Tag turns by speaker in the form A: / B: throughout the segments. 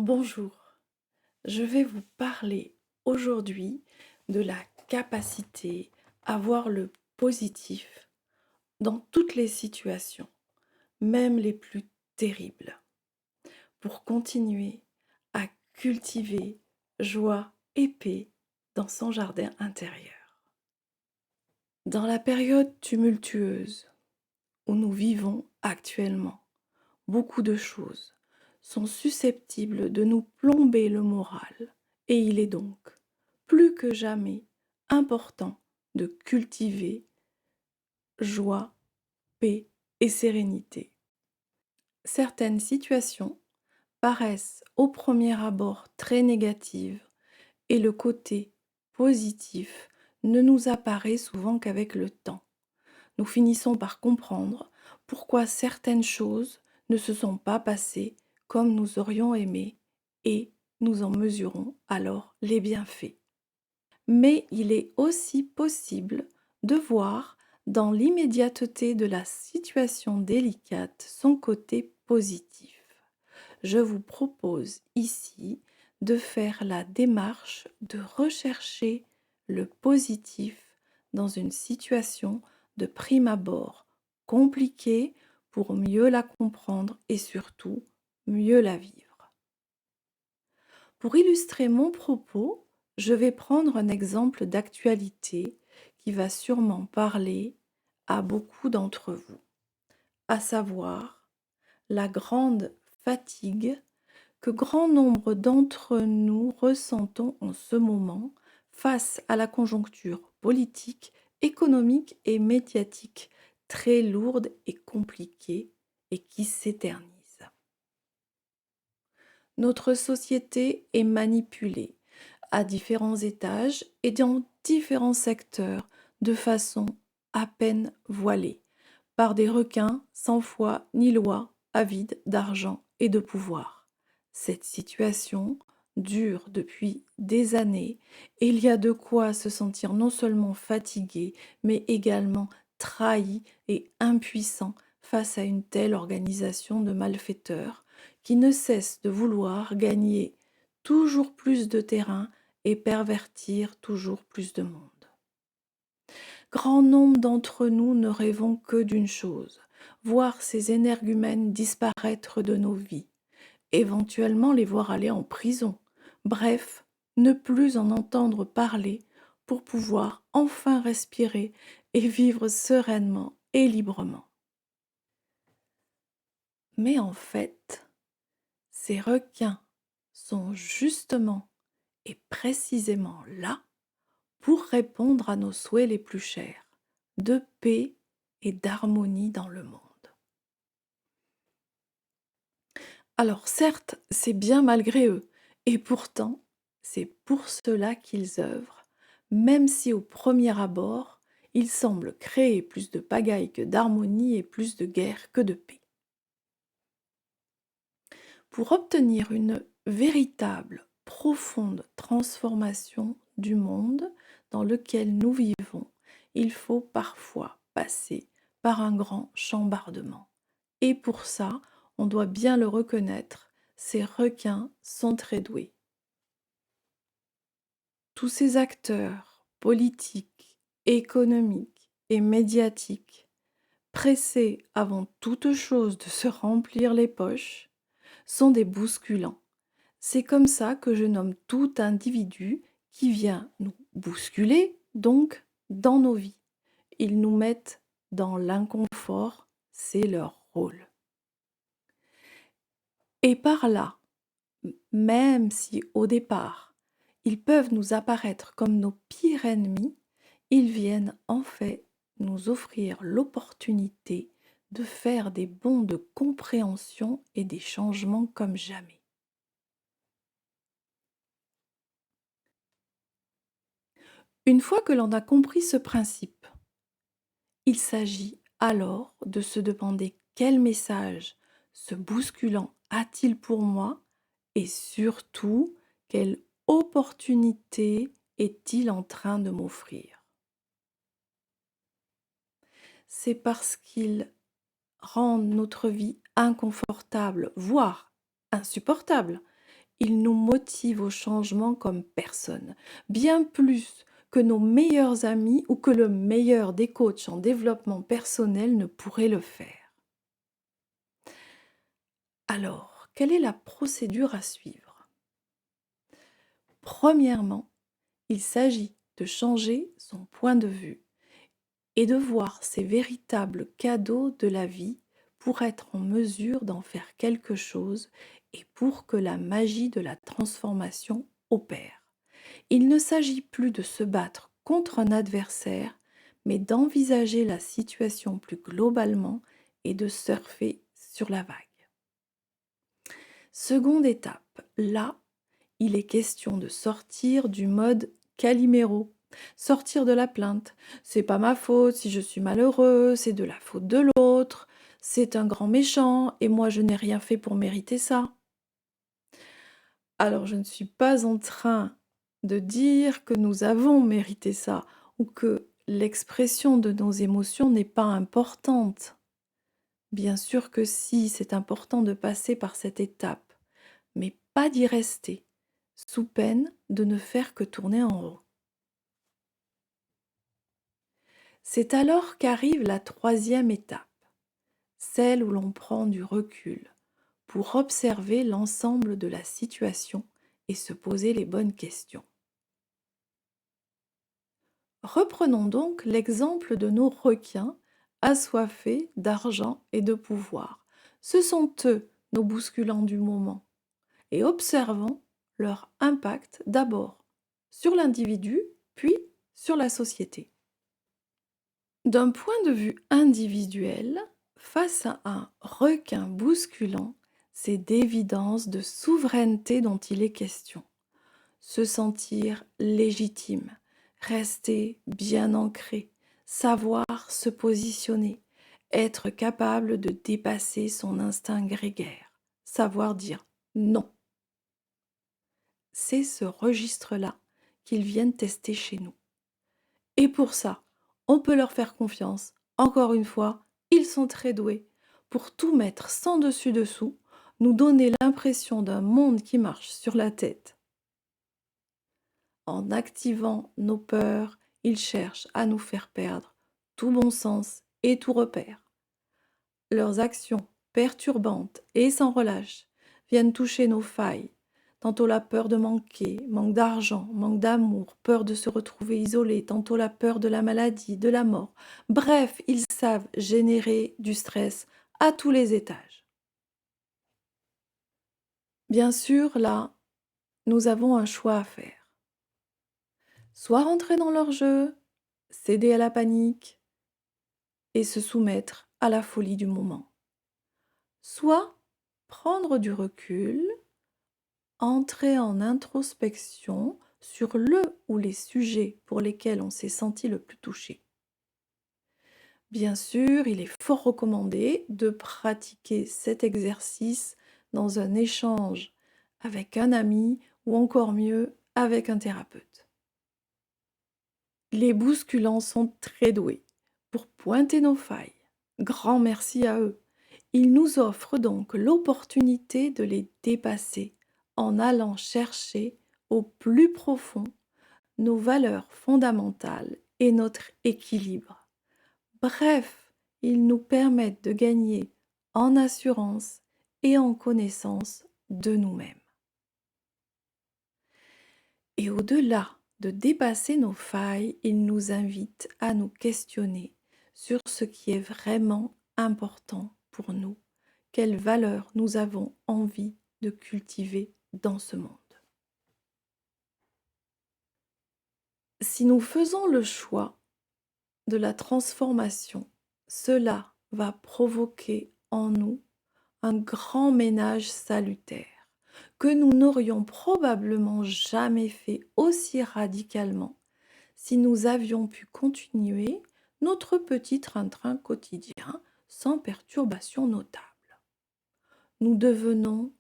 A: Bonjour, je vais vous parler aujourd'hui de la capacité à voir le positif dans toutes les situations, même les plus terribles, pour continuer à cultiver joie et paix dans son jardin intérieur. Dans la période tumultueuse où nous vivons actuellement, beaucoup de choses sont susceptibles de nous plomber le moral et il est donc plus que jamais important de cultiver joie, paix et sérénité. Certaines situations paraissent au premier abord très négatives et le côté positif ne nous apparaît souvent qu'avec le temps. Nous finissons par comprendre pourquoi certaines choses ne se sont pas passées comme nous aurions aimé et nous en mesurons alors les bienfaits. Mais il est aussi possible de voir dans l'immédiateté de la situation délicate son côté positif. Je vous propose ici de faire la démarche de rechercher le positif dans une situation de prime abord compliquée pour mieux la comprendre et surtout mieux la vivre. Pour illustrer mon propos, je vais prendre un exemple d'actualité qui va sûrement parler à beaucoup d'entre vous, à savoir la grande fatigue que grand nombre d'entre nous ressentons en ce moment face à la conjoncture politique, économique et médiatique très lourde et compliquée et qui s'éternise. Notre société est manipulée à différents étages et dans différents secteurs de façon à peine voilée par des requins sans foi ni loi, avides d'argent et de pouvoir. Cette situation dure depuis des années et il y a de quoi se sentir non seulement fatigué, mais également trahi et impuissant face à une telle organisation de malfaiteurs qui ne cesse de vouloir gagner toujours plus de terrain et pervertir toujours plus de monde. Grand nombre d'entre nous ne rêvons que d'une chose, voir ces énergumènes disparaître de nos vies, éventuellement les voir aller en prison, bref, ne plus en entendre parler pour pouvoir enfin respirer et vivre sereinement et librement. Mais en fait, ces requins sont justement et précisément là pour répondre à nos souhaits les plus chers, de paix et d'harmonie dans le monde. Alors certes, c'est bien malgré eux, et pourtant, c'est pour cela qu'ils œuvrent, même si au premier abord, ils semblent créer plus de pagaille que d'harmonie et plus de guerre que de paix. Pour obtenir une véritable, profonde transformation du monde dans lequel nous vivons, il faut parfois passer par un grand chambardement. Et pour ça, on doit bien le reconnaître, ces requins sont très doués. Tous ces acteurs politiques, économiques et médiatiques, pressés avant toute chose de se remplir les poches, sont des bousculants. C'est comme ça que je nomme tout individu qui vient nous bousculer, donc dans nos vies. Ils nous mettent dans l'inconfort, c'est leur rôle. Et par là, même si au départ, ils peuvent nous apparaître comme nos pires ennemis, ils viennent en fait nous offrir l'opportunité de faire des bonds de compréhension et des changements comme jamais. Une fois que l'on a compris ce principe, il s'agit alors de se demander quel message ce bousculant a-t-il pour moi et surtout quelle opportunité est-il en train de m'offrir. C'est parce qu'il rend notre vie inconfortable, voire insupportable, il nous motive au changement comme personne, bien plus que nos meilleurs amis ou que le meilleur des coachs en développement personnel ne pourrait le faire. Alors, quelle est la procédure à suivre? Premièrement, il s'agit de changer son point de vue et de voir ces véritables cadeaux de la vie pour être en mesure d'en faire quelque chose et pour que la magie de la transformation opère. Il ne s'agit plus de se battre contre un adversaire, mais d'envisager la situation plus globalement et de surfer sur la vague. Seconde étape, là, il est question de sortir du mode Calimero, sortir de la plainte. C'est pas ma faute si je suis malheureux, c'est de la faute de l'autre, c'est un grand méchant et moi je n'ai rien fait pour mériter ça. Alors je ne suis pas en train de dire que nous avons mérité ça ou que l'expression de nos émotions n'est pas importante. Bien sûr que si, c'est important de passer par cette étape, mais pas d'y rester, sous peine de ne faire que tourner en rond. C'est alors qu'arrive la troisième étape, celle où l'on prend du recul pour observer l'ensemble de la situation et se poser les bonnes questions. Reprenons donc l'exemple de nos requins assoiffés d'argent et de pouvoir. Ce sont eux nos bousculants du moment et observons leur impact d'abord sur l'individu, puis sur la société. D'un point de vue individuel, face à un requin bousculant, c'est d'évidence de souveraineté dont il est question. Se sentir légitime, rester bien ancré, savoir se positionner, être capable de dépasser son instinct grégaire, savoir dire non. C'est ce registre-là qu'ils viennent tester chez nous. Et pour ça, on peut leur faire confiance. Encore une fois, ils sont très doués pour tout mettre sans dessus-dessous, nous donner l'impression d'un monde qui marche sur la tête. En activant nos peurs, ils cherchent à nous faire perdre tout bon sens et tout repère. Leurs actions perturbantes et sans relâche viennent toucher nos failles, tantôt la peur de manquer, manque d'argent, manque d'amour, peur de se retrouver isolé, tantôt la peur de la maladie, de la mort. Bref, ils savent générer du stress à tous les étages. Bien sûr, là, nous avons un choix à faire. Soit rentrer dans leur jeu, céder à la panique et se soumettre à la folie du moment. Soit prendre du recul, entrer en introspection sur le ou les sujets pour lesquels on s'est senti le plus touché. Bien sûr, il est fort recommandé de pratiquer cet exercice dans un échange avec un ami ou encore mieux avec un thérapeute. Les bousculants sont très doués pour pointer nos failles. Grand merci à eux. Ils nous offrent donc l'opportunité de les dépasser en allant chercher au plus profond nos valeurs fondamentales et notre équilibre. Bref, ils nous permettent de gagner en assurance et en connaissance de nous-mêmes. Et au-delà de dépasser nos failles, ils nous invitent à nous questionner sur ce qui est vraiment important pour nous, quelles valeurs nous avons envie de cultiver dans ce monde. Si nous faisons le choix de la transformation, cela va provoquer en nous un grand ménage salutaire que nous n'aurions probablement jamais fait aussi radicalement si nous avions pu continuer notre petit train-train quotidien sans perturbation notable. Nous devenons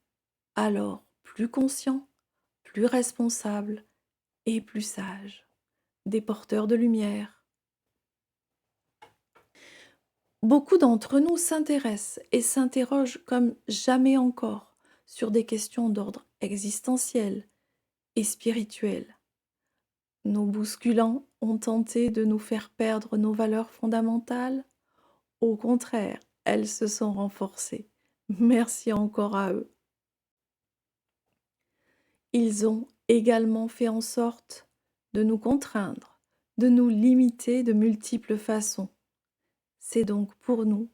A: alors plus conscients, plus responsables et plus sages, des porteurs de lumière. Beaucoup d'entre nous s'intéressent et s'interrogent comme jamais encore sur des questions d'ordre existentiels et spirituels. Nos bousculants ont tenté de nous faire perdre nos valeurs fondamentales. Au contraire, elles se sont renforcées. Merci encore à eux. Ils ont également fait en sorte de nous contraindre, de nous limiter de multiples façons. C'est donc pour nous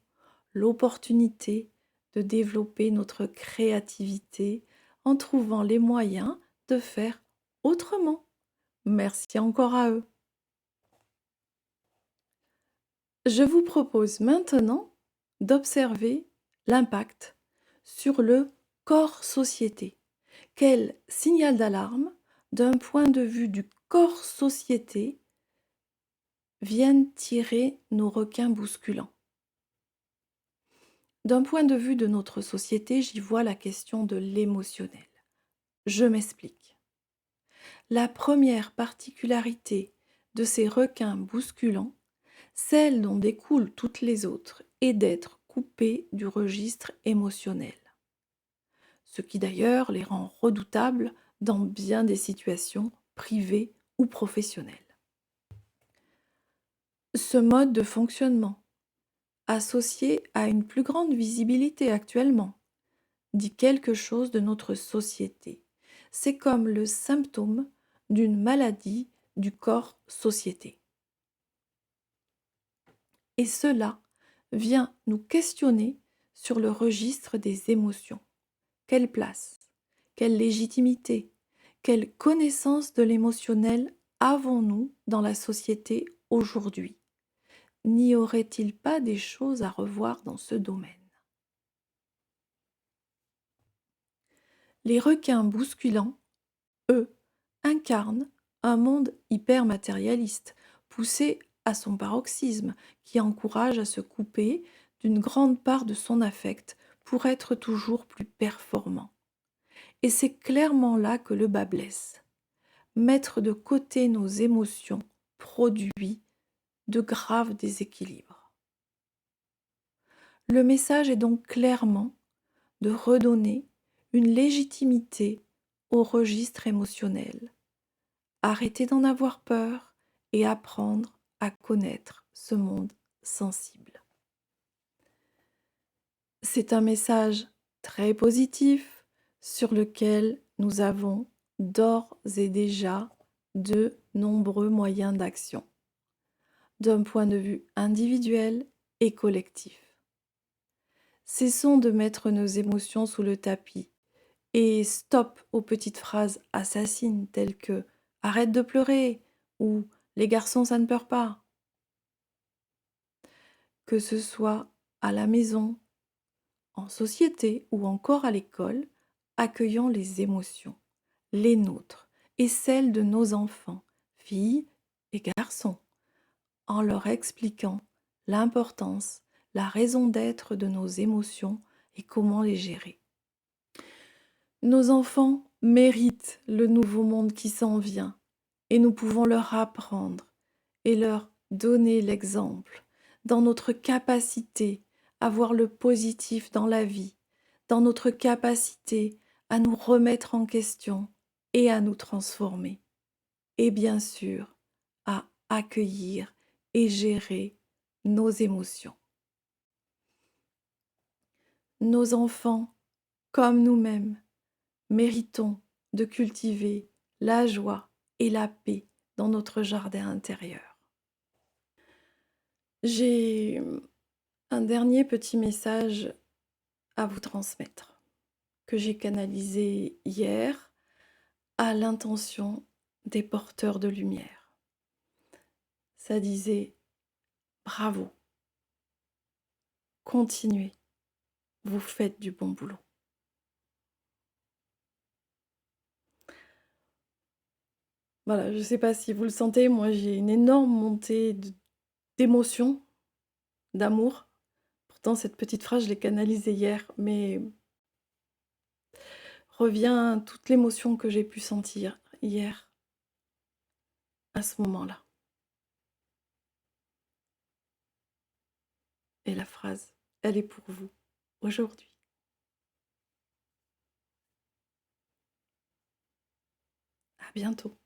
A: l'opportunité de développer notre créativité en trouvant les moyens de faire autrement. Merci encore à eux. Je vous propose maintenant d'observer l'impact sur le corps-société. Quel signal d'alarme, d'un point de vue du corps-société, viennent tirer nos requins bousculants? D'un point de vue de notre société, j'y vois la question de l'émotionnel. Je m'explique. La première particularité de ces requins bousculants, celle dont découlent toutes les autres, est d'être coupés du registre émotionnel, ce qui d'ailleurs les rend redoutables dans bien des situations privées ou professionnelles. Ce mode de fonctionnement, associé à une plus grande visibilité actuellement, dit quelque chose de notre société. C'est comme le symptôme d'une maladie du corps-société. Et cela vient nous questionner sur le registre des émotions. Quelle place, quelle légitimité, quelle connaissance de l'émotionnel avons-nous dans la société aujourd'hui? N'y aurait-il pas des choses à revoir dans ce domaine? Les requins bousculants, eux, incarnent un monde hyper-matérialiste, poussé à son paroxysme, qui encourage à se couper d'une grande part de son affect pour être toujours plus performant. Et c'est clairement là que le bât blesse. Mettre de côté nos émotions produit de graves déséquilibres. Le message est donc clairement de redonner une légitimité au registre émotionnel, arrêter d'en avoir peur et apprendre à connaître ce monde sensible. C'est un message très positif sur lequel nous avons d'ores et déjà de nombreux moyens d'action, d'un point de vue individuel et collectif. Cessons de mettre nos émotions sous le tapis et stop aux petites phrases assassines telles que « arrête de pleurer » ou « les garçons ça ne pleure pas ». Que ce soit à la maison, en société ou encore à l'école, accueillons les émotions, les nôtres et celles de nos enfants, filles et garçons, en leur expliquant l'importance, la raison d'être de nos émotions et comment les gérer. Nos enfants méritent le nouveau monde qui s'en vient et nous pouvons leur apprendre et leur donner l'exemple dans notre capacité à voir le positif dans la vie, dans notre capacité à nous remettre en question et à nous transformer. Et bien sûr, à accueillir et gérer nos émotions. Nos enfants, comme nous-mêmes, méritons de cultiver la joie et la paix dans notre jardin intérieur. J'ai un dernier petit message à vous transmettre, que j'ai canalisé hier à l'intention des porteurs de lumière. Ça disait « Bravo, continuez, vous faites du bon boulot ». Voilà, je ne sais pas si vous le sentez, moi j'ai une énorme montée d'émotion, d'amour. Pourtant, cette petite phrase, je l'ai canalisée hier, mais revient toute l'émotion que j'ai pu sentir hier, à ce moment-là. Et la phrase, elle est pour vous, aujourd'hui. bientôt.